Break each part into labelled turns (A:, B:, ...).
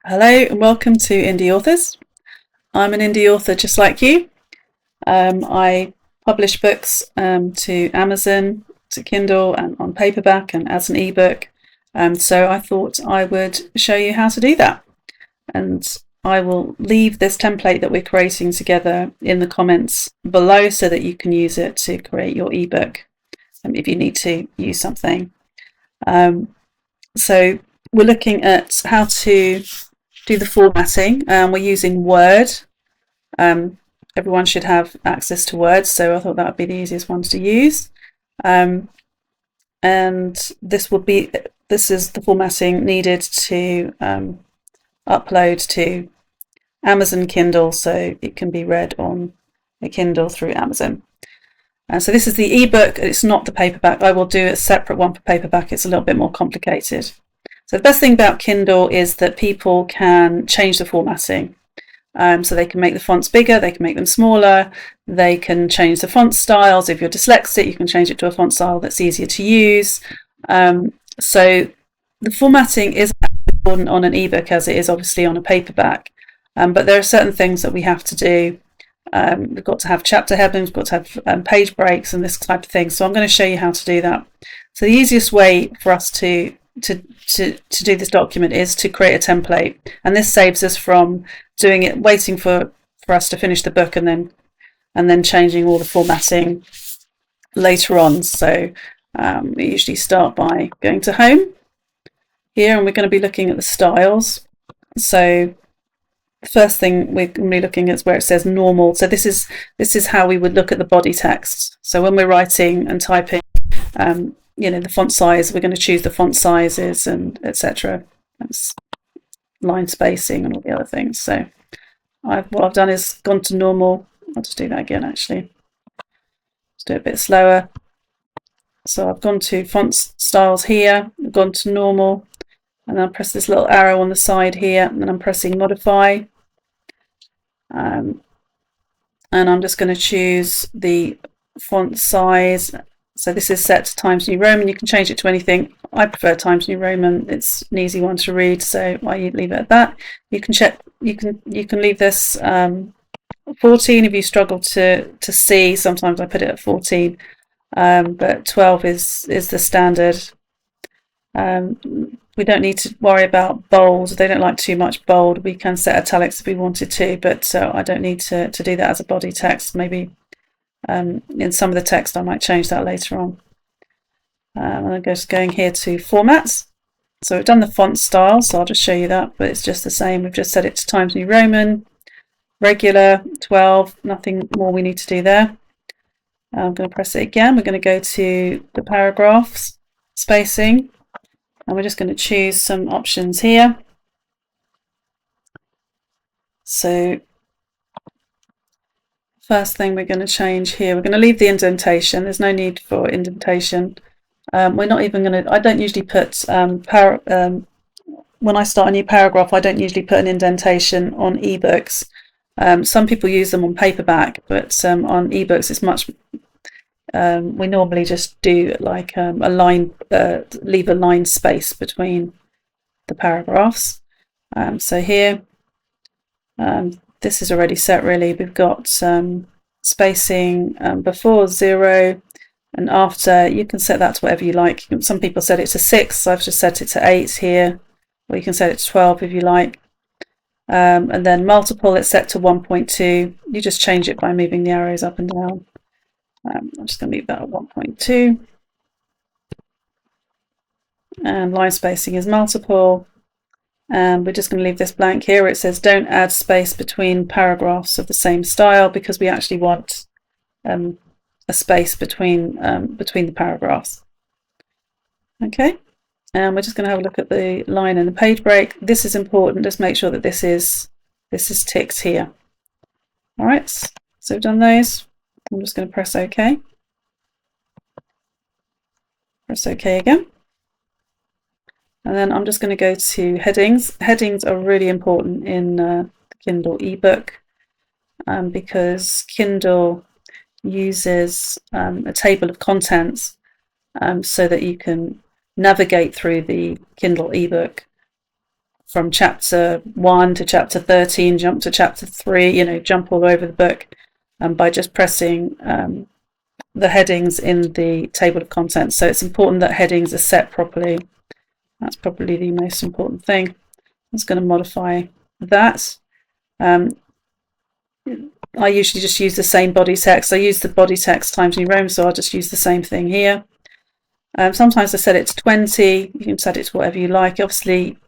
A: Hello and welcome to Indie Authors. I'm an indie author just like you. I publish books to Amazon, to Kindle, and on paperback and as an ebook. So I thought I would show you how to do that. And I will leave this template that we're creating together in the comments below so that you can use it to create your ebook if you need to use something. So we're looking at how to do the formatting. We're using Word. Everyone should have access to Word, so I thought that would be the easiest one to use. And this is the formatting needed to upload to Amazon Kindle, so it can be read on a Kindle through Amazon. So this is the ebook. It's not the paperback. I will do a separate one for paperback. It's a little bit more complicated. So the best thing about Kindle is that people can change the formatting. So they can make the fonts bigger, they can make them smaller, they can change the font styles. If you're dyslexic, you can change it to a font style that's easier to use. So the formatting is important on an ebook as it is obviously on a paperback. But there are certain things that we have to do. We've got to have chapter headings, we've got to have page breaks and this type of thing. So I'm going to show you how to do that. So the easiest way for us to do this document is to create a template, and this saves us from doing it, waiting for us to finish the book and then changing all the formatting later on. So we usually start by going to home here, and we're going to be looking at the styles. So the first thing we're going to be looking at is where it says normal. So this is how we would look at the body text. So when we're writing and typing, the font size, we're going to choose the font sizes and etc. That's line spacing and all the other things. So what I've done is gone to normal. I'll just do that again actually. Let's do it a bit slower. So I've gone to font styles here, I've gone to normal, and then I press this little arrow on the side here, and then I'm pressing modify. And I'm just going to choose the font size. So this is set to Times New Roman. You can change it to anything. I prefer Times New Roman. It's an easy one to read, so I leave it at that. You can check. You can leave this 14 if you struggle to see. Sometimes I put it at 14, but 12 is the standard. We don't need to worry about bold. They don't like too much bold. We can set italics if we wanted to, but I don't need to do that as a body text. Maybe in some of the text I might change that later on. I'm just going here to formats. So we've done the font style, so I'll just show you that, but it's just the same. We've just set it to Times New Roman, regular, 12, nothing more we need to do there. I'm going to press it again. We're going to go to the paragraphs, spacing, and we're just going to choose some options here. So first thing we're going to change here, we're going to leave the indentation. There's no need for indentation. We're not even going to, I don't usually put, when I start a new paragraph, I don't usually put an indentation on ebooks. Some people use them on paperback, but on ebooks it's much, we normally just do like a line, leave a line space between the paragraphs. So here, this is already set really. We've got spacing before 0 and after. You can set that to whatever you like. Some people set it to 6, so I've just set it to 8 here, or you can set it to 12 if you like. And then multiple, it's set to 1.2. You just change it by moving the arrows up and down. I'm just going to leave that at 1.2. And line spacing is multiple. And we're just going to leave this blank here. It says don't add space between paragraphs of the same style, because we actually want a space between the paragraphs. Okay, and we're just going to have a look at the line and the page break. This is important. Just make sure that this is ticked here. All right, so we've done those. I'm just going to press OK. Press OK again. And then I'm just going to go to headings. Headings are really important in the Kindle ebook because Kindle uses a table of contents so that you can navigate through the Kindle ebook from chapter 1 to chapter 13, jump to chapter 3, you know, jump all over the book by just pressing the headings in the table of contents. So it's important that headings are set properly. That's probably the most important thing. I'm just going to modify that. I usually just use the same body text. I use the body text Times New Roman, so I'll just use the same thing here. Sometimes I set it to 20. You can set it to whatever you like. Obviously,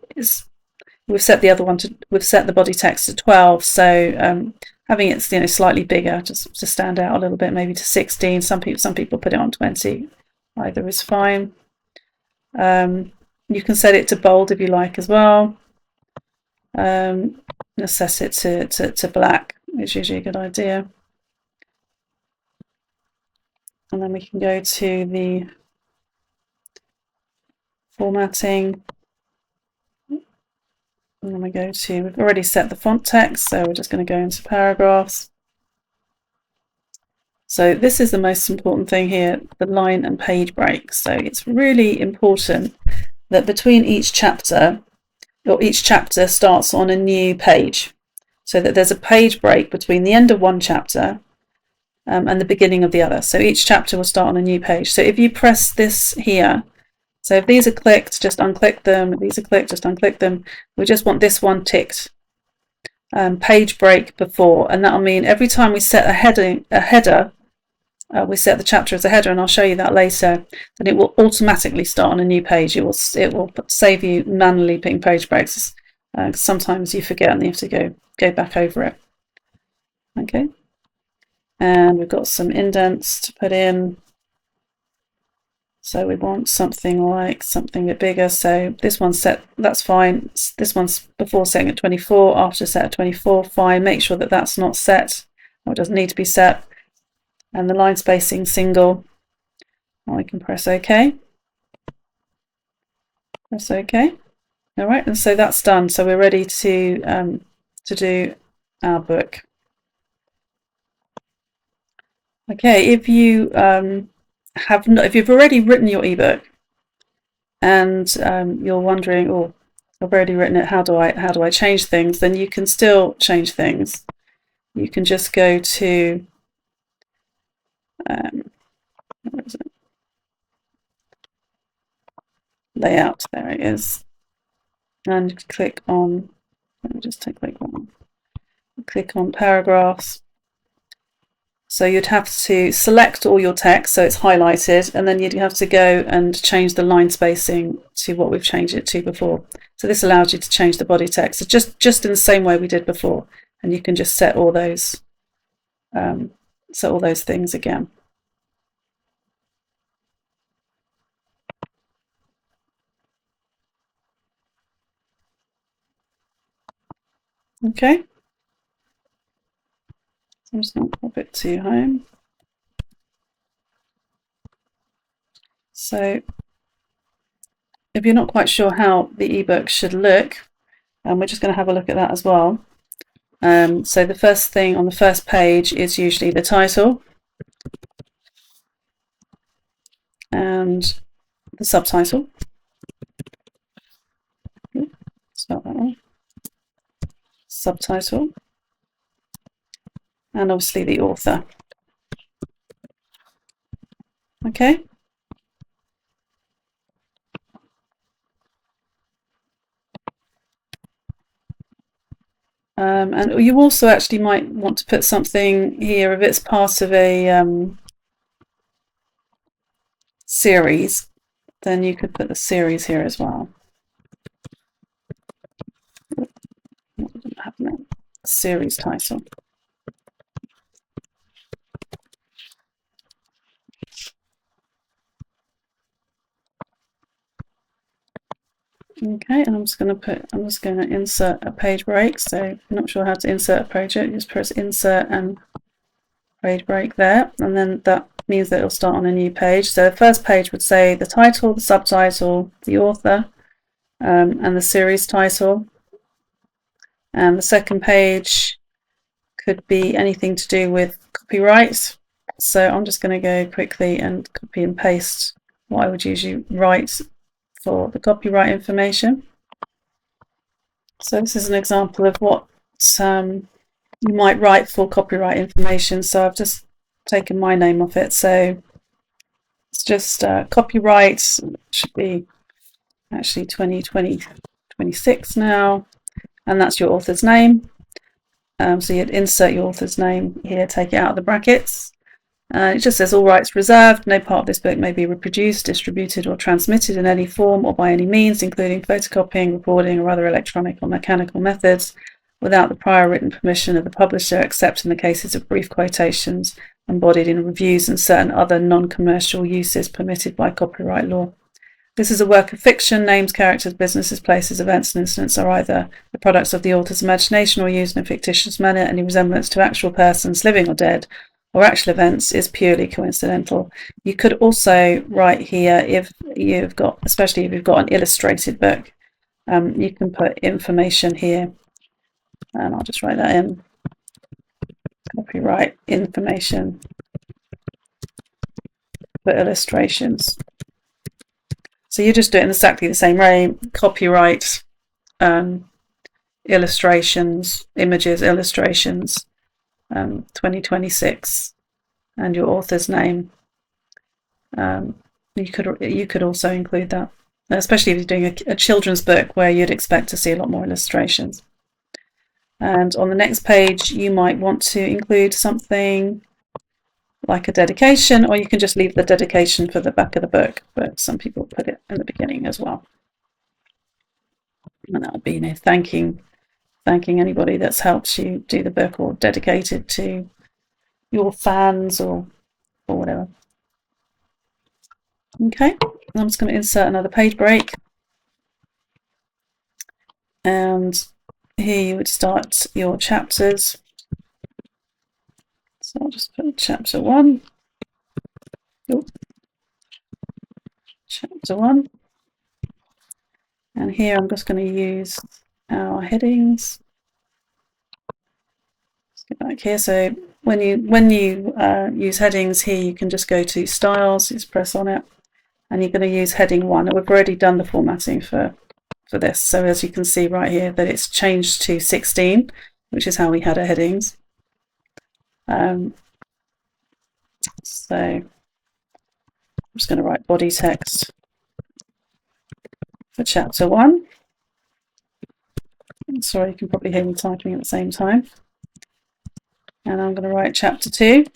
A: we've set the other one to, we've set the body text to 12. So having it, you know, slightly bigger, just to stand out a little bit, maybe to 16. Some people put it on 20. Either is fine. You can set it to bold if you like as well. Let's set it to black. It's usually a good idea. And then we can go to the formatting. And then we go to, we've already set the font text, so we're just going to go into paragraphs. So this is the most important thing here, the line and page break. So it's really important that between each chapter, or each chapter starts on a new page, so that there's a page break between the end of one chapter and the beginning of the other. So each chapter will start on a new page. So if you press this here, so if these are clicked, just unclick them. If these are clicked, just unclick them. We just want this one ticked. Page break before, and that'll mean every time we set a header, we set the chapter as a header, and I'll show you that later, then it will automatically start on a new page. It will save you manually putting page breaks. Sometimes you forget and you have to go back over it. Okay, and we've got some indents to put in. So we want something a bit bigger. So this one's set, that's fine. This one's before setting at 24, after set at 24, fine. Make sure that that's not set, or it doesn't need to be set. And the line spacing single. And we can press OK. Press OK. All right, and so that's done. So we're ready to do our book. Okay, if you if you've already written your ebook and you're wondering, oh, I've already written it, how do I change things? Then you can still change things. You can just go to where is it? Layout, there it is, and click on, let me just click on paragraphs. So you'd have to select all your text so it's highlighted, and then you'd have to go and change the line spacing to what we've changed it to before. So this allows you to change the body text, so just in the same way we did before, and you can just set all those things again. Okay, I'm just going to pop it to home. So if you're not quite sure how the ebook should look, we're just going to have a look at that as well. So the first thing on the first page is usually the title and the subtitle. Spell that one. Subtitle, and obviously the author. Okay. And you also actually might want to put something here if it's part of a series, then you could put the series here as well. Series title. Okay, and I'm just going to insert a page break. So if you're not sure how to insert a project, just press insert and page break there, and then that means that it'll start on a new page. So the first page would say the title, the subtitle, the author, and the series title. And the second page could be anything to do with copyright. So I'm just going to go quickly and copy and paste what I would usually write for the copyright information. So this is an example of what you might write for copyright information. So I've just taken my name off it. So it's just copyright, should be actually 2026 now, and that's your author's name. So you'd insert your author's name here, take it out of the brackets. It just says all rights reserved. No part of this book may be reproduced, distributed, or transmitted in any form or by any means, including photocopying, recording, or other electronic or mechanical methods, without the prior written permission of the publisher, except in the cases of brief quotations embodied in reviews and certain other non-commercial uses permitted by copyright law. This is a work of fiction. Names, characters, businesses, places, events, and incidents are either the products of the author's imagination or used in a fictitious manner. Any resemblance to actual persons, living or dead, or actual events is purely coincidental. You could also write here, if you've got, especially if you've got an illustrated book, you can put information here, and I'll just write that in. Copyright information for illustrations. So you just do it in exactly the same way. Copyright, illustrations, images, illustrations, 2026, and your author's name. You could also include that, especially if you're doing a children's book where you'd expect to see a lot more illustrations. And on the next page, you might want to include something like a dedication, or you can just leave the dedication for the back of the book, but some people put it in the beginning as well. And that would be, you know, thanking anybody that's helped you do the book, or dedicated to your fans, or whatever. Okay, I'm just going to insert another page break, and here you would start your chapters. So I'll just put chapter 1. Chapter 1. And here I'm just going to use our headings. Let's get back here. So when you use headings here, you can just go to styles, just press on it, and you're going to use heading 1. We've already done the formatting for this. So as you can see right here that it's changed to 16, which is how we had our headings. So I'm just going to write body text for chapter 1. Sorry, you can probably hear me typing at the same time. And I'm going to write chapter 2.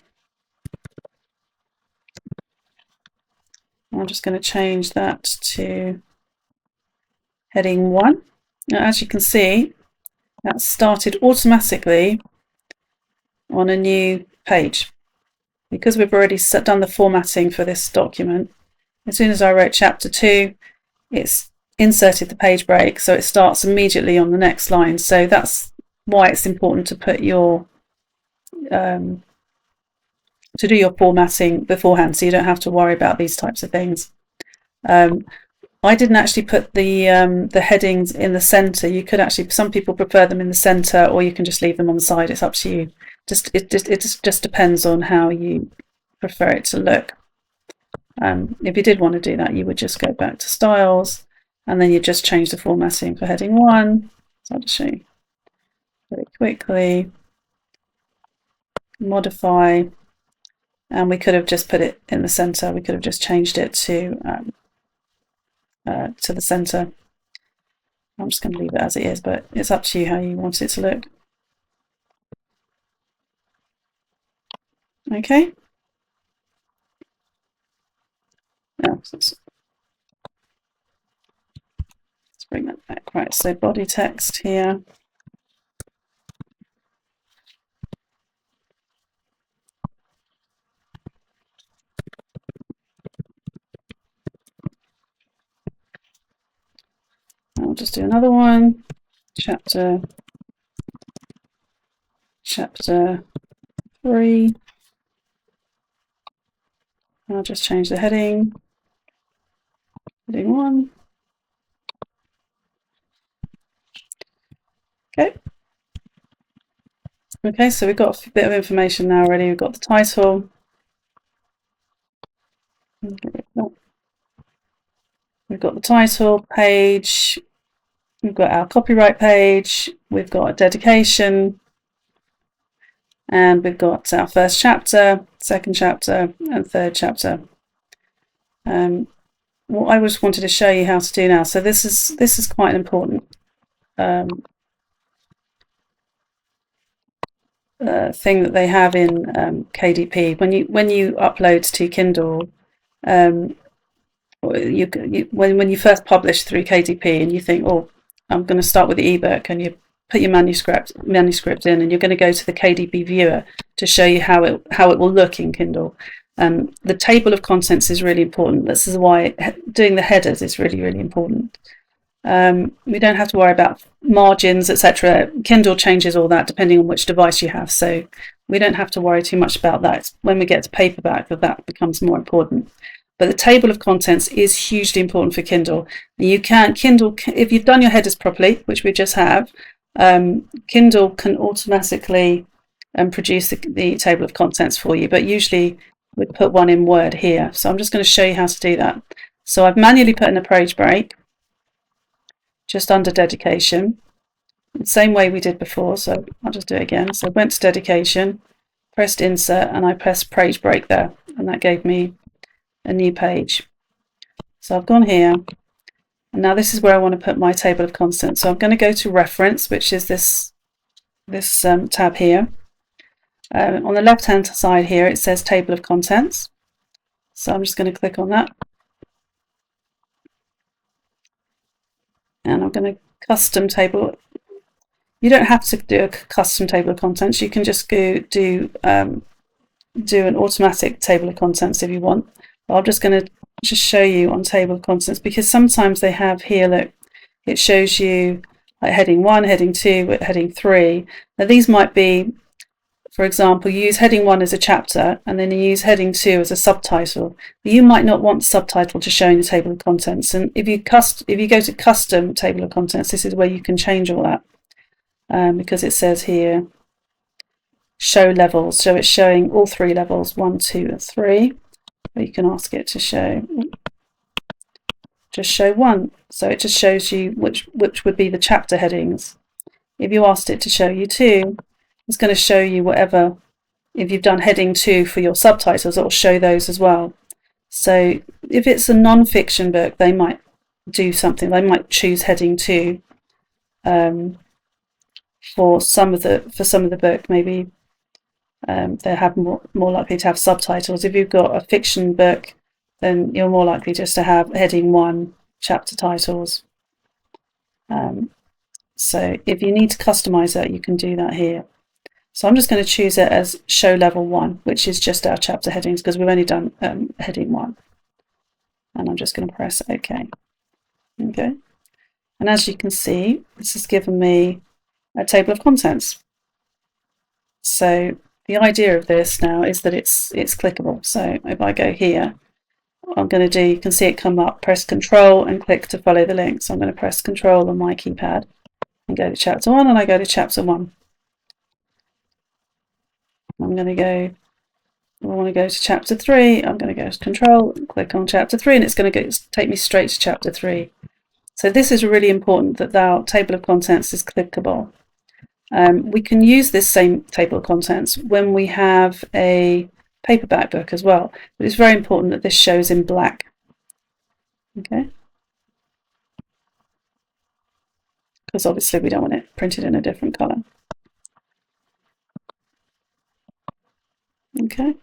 A: I'm just going to change that to heading 1. Now, as you can see, that started automatically on a new page. Because we've already done the formatting for this document, as soon as I wrote chapter 2, it's inserted the page break, so it starts immediately on the next line. So that's why it's important to put your to do your formatting beforehand, so you don't have to worry about these types of things. I didn't actually put the headings in the center. You could actually, some people prefer them in the center, or you can just leave them on the side. It's up to you. It just depends on how you prefer it to look. If you did want to do that, you would just go back to styles, and then you just change the formatting for heading 1. So I'll just show you very quickly. Modify, and we could have just put it in the center. We could have just changed it to the center. I'm just going to leave it as it is, but it's up to you how you want it to look. Okay. Let's bring that back. Right, so body text here. I'll just do another one. Chapter 3. I'll just change the heading. Heading 1. Okay. Okay, so we've got a bit of information now already. We've got the title. We've got the title, page, We've got our copyright page, we've got a dedication, and we've got our first chapter, second chapter, and third chapter. What I just wanted to show you how to do now. So this is quite an important thing that they have in KDP. When you upload to Kindle, when you first publish through KDP and you think, oh, I'm going to start with the ebook, and you put your manuscript in, and you're going to go to the KDP viewer to show you how it will look in Kindle. The table of contents is really important. This is why doing the headers is really, really important. We don't have to worry about margins, etc. Kindle changes all that depending on which device you have, so we don't have to worry too much about that. It's when we get to paperback that becomes more important. But the table of contents is hugely important for Kindle. Kindle, if you've done your headers properly, which we just have, Kindle can automatically produce the table of contents for you, but usually we'd put one in Word here. So I'm just going to show you how to do that. So I've manually put in a page break just under dedication, the same way we did before, so I'll just do it again. So I went to dedication, pressed insert, and I pressed page break there, and that gave me a new page. So I've gone here, and now this is where I want to put my table of contents. So I'm going to go to reference, which is this tab here. On the left hand side here it says table of contents, so I'm just going to click on that, and I'm going to custom table. You don't have to do a custom table of contents, you can just go do an automatic table of contents if you want. But I'm just going to just show you on table of contents, because sometimes they have here, look, it shows you like heading 1, heading 2, heading 3. Now these might be, for example, you use heading 1 as a chapter and then you use heading 2 as a subtitle. But you might not want the subtitle to show in the table of contents, and if you go to custom table of contents, this is where you can change all that, because it says here show levels, so it's showing all 3 levels, 1, 2 and 3. Or you can ask it to show 1, so it just shows you which would be the chapter headings. If you asked it to show you 2, it's going to show you whatever. If you've done heading 2 for your subtitles, it will show those as well. So if it's a non-fiction book, they might do something. They might choose heading 2 for some of the book. Maybe they have more likely to have subtitles. If you've got a fiction book, then you're more likely just to have heading 1 chapter titles. So if you need to customize that, you can do that here. So I'm just going to choose it as show level 1, which is just our chapter headings, because we've only done heading 1. And I'm just going to press OK. Okay. And as you can see, this has given me a table of contents. So the idea of this now is that it's clickable. So if I go here, what I'm going to do, you can see it come up, press Control and click to follow the link. So I'm going to press Control on my keypad and go to chapter 1, and I go to chapter 1. I'm going to go, I want to go to chapter 3, I'm going to go to Control, click on chapter 3, and it's going to take me straight to chapter 3. So this is really important, that our table of contents is clickable. We can use this same table of contents when we have a paperback book as well, but it's very important that this shows in black. Okay, because obviously we don't want it printed in a different colour. Okay.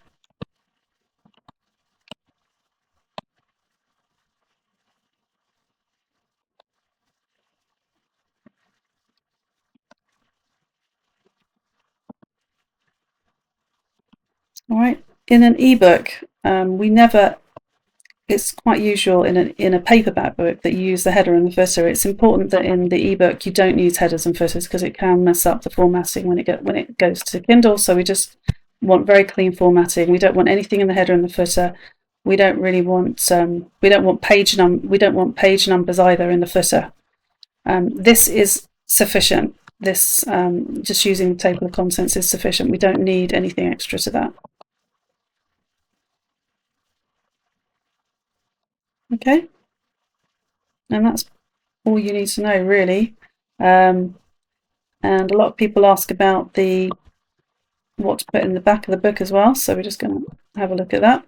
A: All right. In an ebook, it's quite usual in a paperback book that you use the header and the footer. It's important that in the ebook you don't use headers and footers, because it can mess up the formatting when it goes to Kindle. So we just want very clean formatting. We don't want anything in the header and the footer. We don't really want we don't want page numbers either in the footer. This is sufficient. This just using the table of contents is sufficient. We don't need anything extra to that. Okay, and that's all you need to know, really. And a lot of people ask about what to put in the back of the book as well, so we're just going to have a look at that.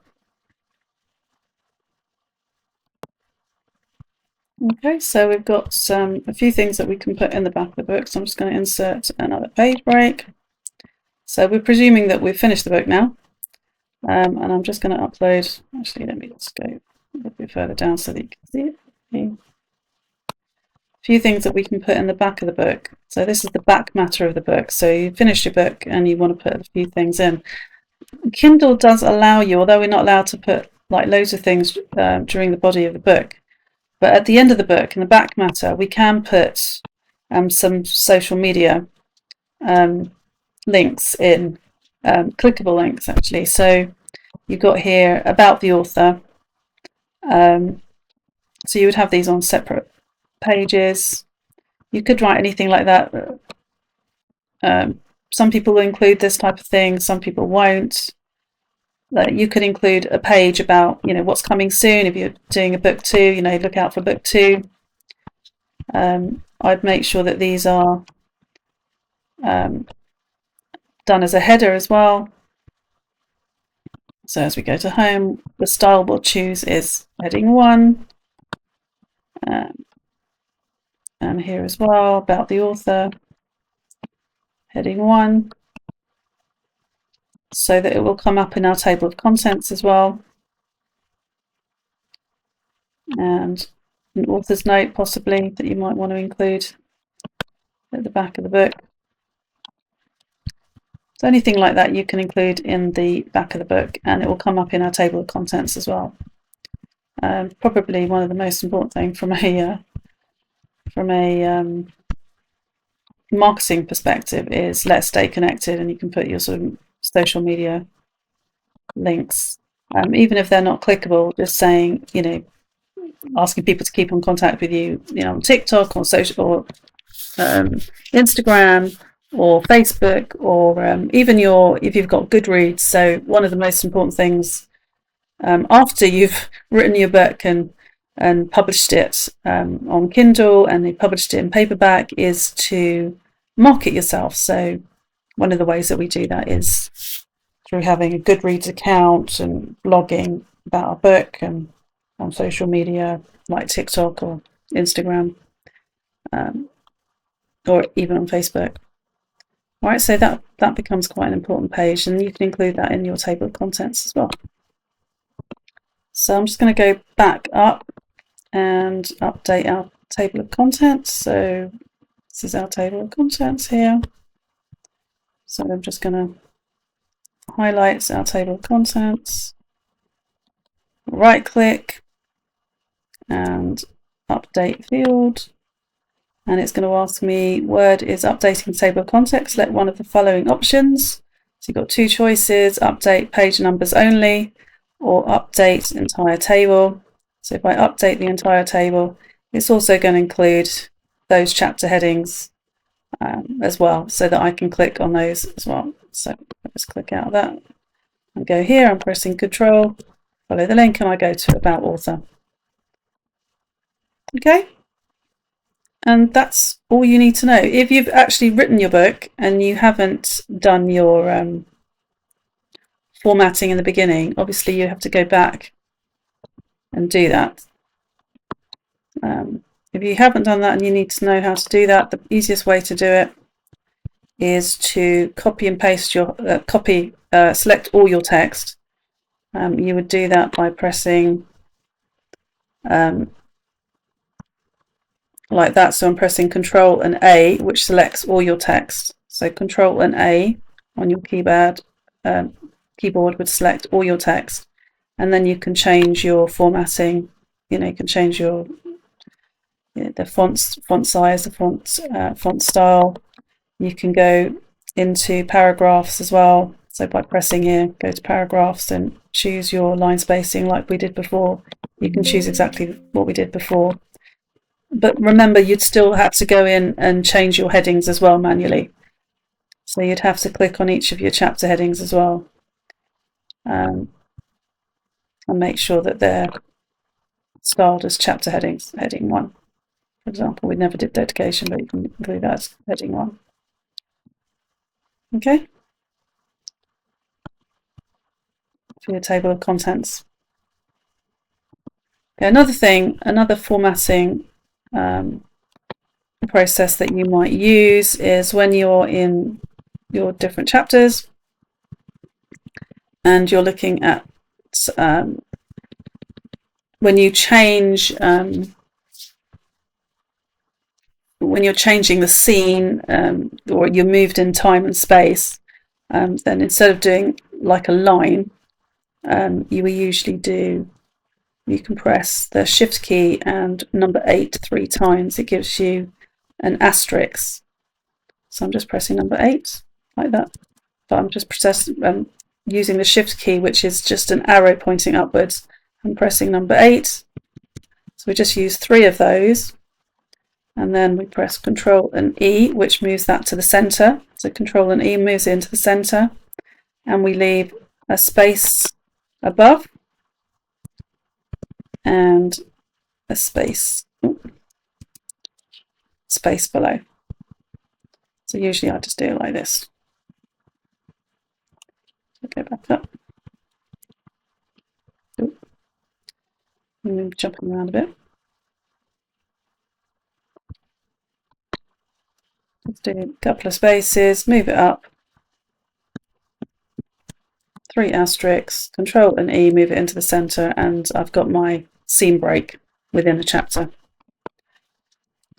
A: Okay, so we've got a few things that we can put in the back of the book, so I'm just going to insert another page break. So we're presuming that we've finished the book now, and I'm just going to upload. Actually, let me just go a little bit further down so that you can see it. A few things that we can put in the back of the book. So this is the back matter of the book. So you finish your book and you want to put a few things in. Kindle does allow you, although we're not allowed to put like loads of things during the body of the book, but at the end of the book, in the back matter, we can put some social media links in, clickable links actually. So you've got here about the author. So you would have these on separate pages. You could write anything like that. Some people will include this type of thing, some people won't. You could include a page about, what's coming soon. If you're doing a book 2, look out for book 2. I'd make sure that these are done as a header as well. So as we go to home, the style we'll choose is heading 1. And here as well, about the author, heading 1. So that it will come up in our table of contents as well. And an author's note possibly that you might want to include at the back of the book. So anything like that you can include in the back of the book, and it will come up in our table of contents as well. Probably one of the most important things from a marketing perspective is let's stay connected, and you can put your sort of social media links, even if they're not clickable, just saying, asking people to keep in contact with you, on TikTok or social or Instagram or Facebook, or even if you've got Goodreads. So one of the most important things after you've written your book and published it on Kindle and they published it in paperback is to market yourself. So one of the ways that we do that is through having a Goodreads account and blogging about our book and on social media like TikTok or Instagram, or even on Facebook. All right, so that becomes quite an important page, and you can include that in your table of contents as well. So I'm just going to go back up and update our table of contents. So this is our table of contents here. So I'm just going to highlight our table of contents, right click and update field. And it's going to ask me, Word is updating table of contents. Select one of the following options. So you've got 2 choices: update page numbers only or update entire table. So if I update the entire table, it's also going to include those chapter headings as well, so that I can click on those as well. So let's click out of that and go here. I'm pressing Control, follow the link, and I go to About Author. Okay. And that's all you need to know. If you've actually written your book and you haven't done your formatting in the beginning, obviously you have to go back and do that. If you haven't done that and you need to know how to do that, the easiest way to do it is to copy and paste your select all your text. You would do that by pressing like that. So I'm pressing Control and A, which selects all your text. So Control and A on your keyboard would select all your text, and then you can change your formatting. You can change your the font size, the font style. You can go into paragraphs as well. So by pressing here, go to paragraphs and choose your line spacing like we did before. You can choose exactly what we did before. But remember, you'd still have to go in and change your headings as well manually. So you'd have to click on each of your chapter headings as well, and make sure that they're styled as chapter headings, heading 1. For example, we never did dedication, but you can include that as heading 1. Okay. For your table of contents. Okay, another formatting process that you might use is when you're in your different chapters and you're looking at when you change when you're changing the scene or you're moved in time and space, then instead of doing like a line, you will usually you can press the shift key and number 8 3 times. It gives you an asterisk. So I'm just pressing number 8 like that. But I'm just using the shift key, which is just an arrow pointing upwards, and pressing number 8. So we just use 3 of those. And then we press Control and E, which moves that to the center. So Control and E moves it into the center. And we leave a space above and a space below. So usually I just do it like this. So go back up. I'm jumping around a bit. Let's do a couple of spaces, move it up. 3 asterisks, Control and E, move it into the center, and I've got my scene break within the chapter.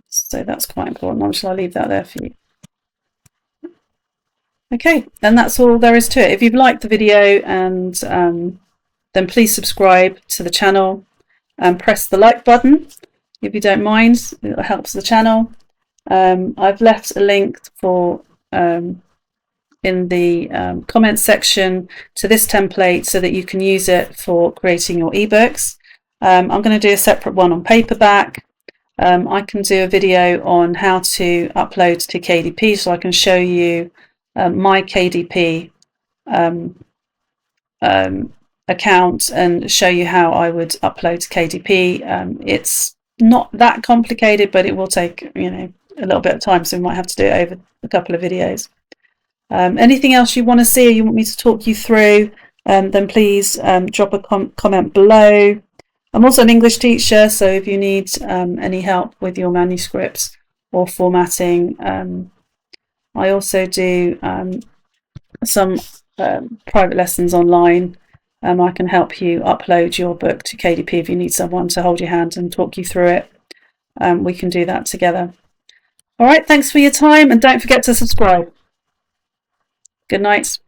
A: So that's quite important. Shall I leave that there for you? Okay, and that's all there is to it. If you've liked the video, and then please subscribe to the channel and press the like button if you don't mind. It helps the channel. I've left a link for in the comments section to this template so that you can use it for creating your ebooks. I'm going to do a separate one on paperback. I can do a video on how to upload to KDP, so I can show you my KDP account and show you how I would upload to KDP. It's not that complicated, but it will take a little bit of time, so we might have to do it over a couple of videos. Anything else you want to see or you want me to talk you through, then please drop a comment below. I'm also an English teacher, so if you need any help with your manuscripts or formatting, I also do some private lessons online. I can help you upload your book to KDP if you need someone to hold your hand and talk you through it. We can do that together. All right, thanks for your time, and don't forget to subscribe. Good night.